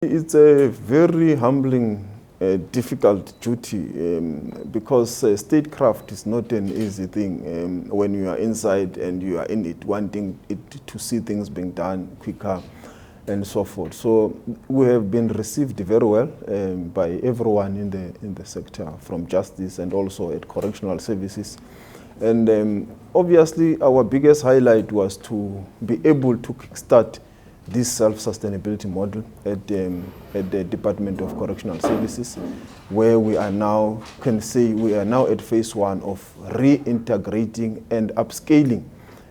It's a very humbling, difficult duty because statecraft is not an easy thing when you are inside and you are in it, wanting it to see things being done quicker and so forth. So we have been received very well by everyone in the sector, from justice and also at correctional services. And obviously our biggest highlight was to be able to kickstart this self-sustainability model at the Department of Correctional Services, where we are now, can say we are now at phase one of reintegrating and upscaling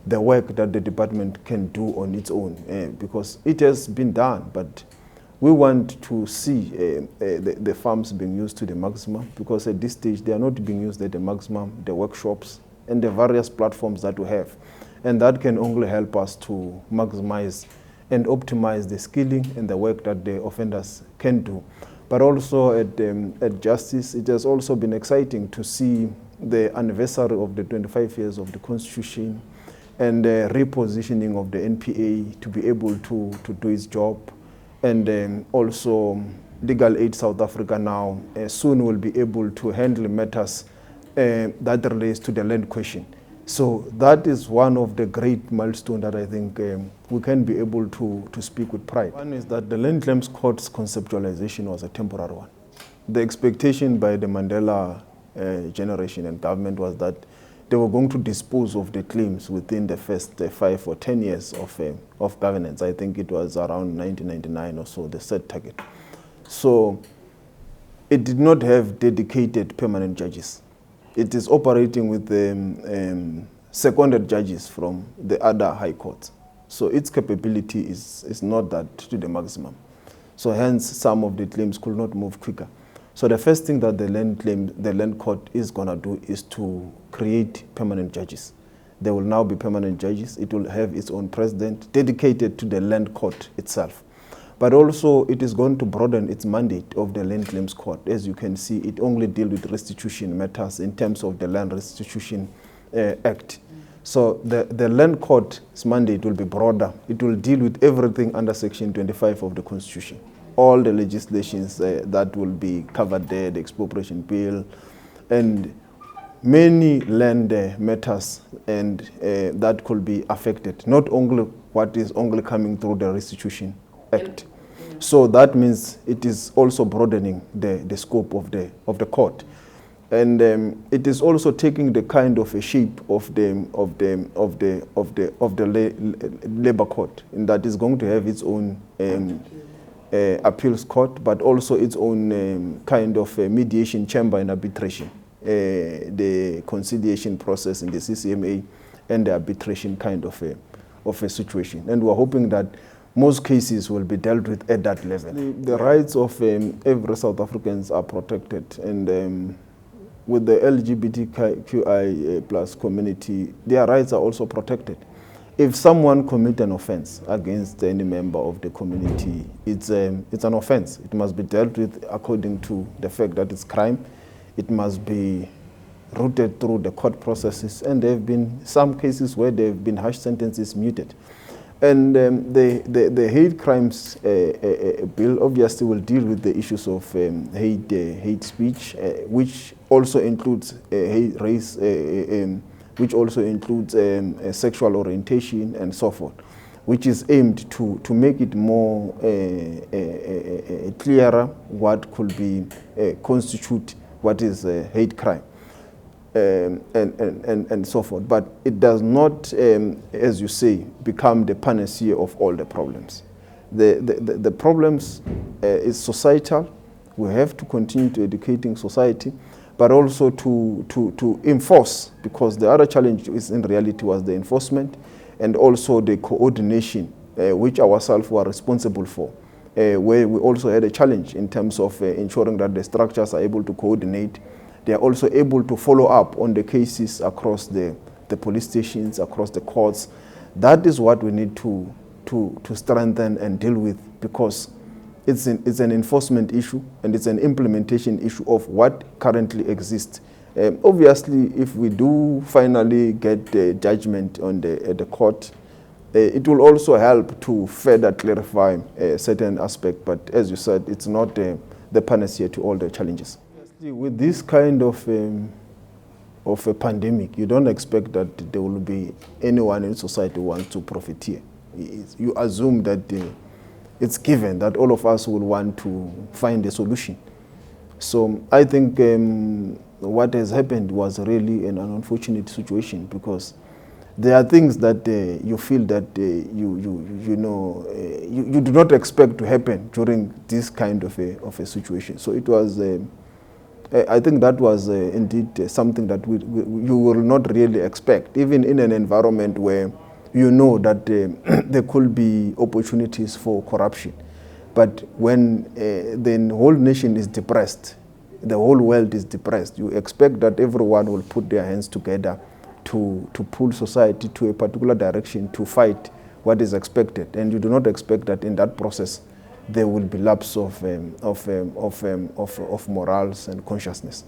the work that the department can do on its own, because it has been done, but we want to see the farms being used to the maximum, because at this stage they are not being used at the maximum, the workshops and the various platforms that we have. And that can only help us to maximize and optimize the skilling and the work that the offenders can do. But also at Justice, it has also been exciting to see the anniversary of the 25 years of the Constitution and the repositioning of the NPA to be able to do its job. And also Legal Aid South Africa now soon will be able to handle matters that relates to the land question. So that is one of the great milestones that I think we can be able to speak with pride. One is that the Land Claims Court's conceptualization was a temporary one. The expectation by the Mandela generation and government was that they were going to dispose of the claims within the first 5 or 10 years of governance. I think it was around 1999 or so, the set target. So it did not have dedicated permanent judges. It is operating with seconded judges from the other high courts. So its capability is not that to the maximum. So hence some of the claims could not move quicker. So the first thing that the land court is going to do is to create permanent judges. There will now be permanent judges. It will have its own president dedicated to the land court itself. But also it is going to broaden its mandate of the Land Claims Court. As you can see, it only deals with restitution matters in terms of the Land Restitution Act. So the Land Court's mandate will be broader. It will deal with everything under Section 25 of the Constitution. All the legislations that will be covered there, the expropriation bill, and many land matters and that could be affected. Not only what is only coming through the Restitution Act. So that means it is also broadening the scope of the court, and it is also taking the kind of a shape of the labor court, in that is going to have its own appeals court, but also its own kind of mediation chamber and arbitration, the conciliation process in the CCMA, and the arbitration kind of a situation. And we're hoping that most cases will be dealt with at that level. The rights of every South Africans are protected, and with the LGBTQI plus community, their rights are also protected. If someone commits an offense against any member of the community, it's an offense. It must be dealt with according to the fact that it's crime. It must be routed through the court processes, and there have been some cases where there have been harsh sentences muted. And the hate crimes bill obviously will deal with the issues of hate speech, which also includes race, which also includes sexual orientation and so forth, which is aimed to make it more clearer what could be constitute what is a hate crime. And so forth. But it does not, as you say, become the panacea of all the problems. The problems is societal. We have to continue to educating society, but also to enforce, because the other challenge is in reality was the enforcement and also the coordination, which ourselves were responsible for, where we also had a challenge in terms of ensuring that the structures are able to coordinate. They are also able to follow up on the cases across the police stations, across the courts. That is what we need to strengthen and deal with, because it's an enforcement issue and it's an implementation issue of what currently exists. Obviously, if we do finally get the judgment on the court, it will also help to further clarify certain aspects, but as you said, it's not the panacea to all the challenges. With this kind of a pandemic, you don't expect that there will be anyone in society who wants to profiteer. You assume that it's given that all of us will want to find a solution. So I think what has happened was really an unfortunate situation, because there are things that you feel that you do not expect to happen during this kind of a situation. So it was, I think that was indeed something that you will not really expect, even in an environment where you know that there could be opportunities for corruption. But when the whole nation is depressed, the whole world is depressed, you expect that everyone will put their hands together to pull society to a particular direction, to fight what is expected. And you do not expect that in that process there will be lapse of morals and consciousness.